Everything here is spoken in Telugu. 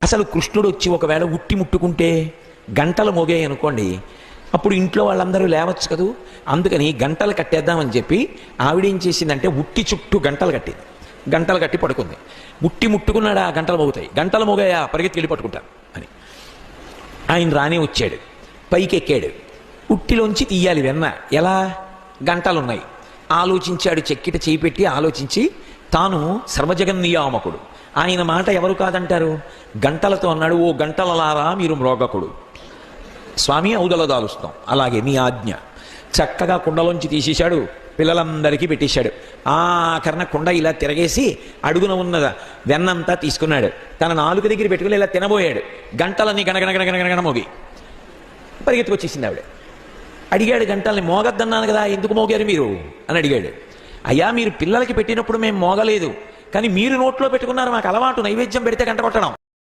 అసలు కృష్ణుడు వచ్చి ఒకవేళ ఉట్టి ముట్టుకుంటే గంటలు మోగాయి అనుకోండి, అప్పుడు ఇంట్లో వాళ్ళందరూ లేవచ్చు కదూ. అందుకని గంటలు కట్టేద్దామని చెప్పి ఆవిడేం చేసిందంటే ఉట్టి చుట్టూ గంటలు కట్టింది. గంటలు కట్టి పడుకుంది. ఉట్టి ముట్టుకున్నాడా గంటలు మోగుతాయి, గంటలు మోగాయా పరిగెత్తి వెళ్ళి పట్టుకుంటాను అని. ఆయన రానే వచ్చాడు, పైకి ఎక్కాడు. ఉట్టిలోంచి తీయాలి వెన్న, ఎలా? గంటలున్నాయి. ఆలోచించాడు, చెక్కిట చేయి పెట్టి ఆలోచించి, తాను సర్వజగన్నియామకుడు, ఆయన మాట ఎవరు కాదంటారు. గంటలతో అన్నాడు, ఓ గంటలలారా మీరు మ్రోగకుడు. స్వామి ఔదలదాలుస్తాం, అలాగే మీ ఆజ్ఞ. చక్కగా కుండలోంచి తీసేశాడు, పిల్లలందరికీ పెట్టేశాడు. ఆఖరణ కుండ ఇలా తిరగేసి అడుగున ఉన్నదా వెన్నంతా తీసుకున్నాడు. తన నాలుగు దగ్గర పెట్టుకుని ఇలా తినబోయాడు. గంటలన్నీ గణగణ మోగి పరిగెత్తుకొచ్చేసింది ఆవిడ. అడిగాడు గంటల్ని, మోగద్దన్నాను కదా, ఎందుకు మోగారు మీరు అని అడిగాడు. అయ్యా మీరు పిల్లలకి పెట్టినప్పుడు మేము మోగలేదు, కానీ మీరు నోట్లో పెట్టుకున్నారు, మాకు అలవాటు నైవేద్యం పెడితే గంట కొట్టడం.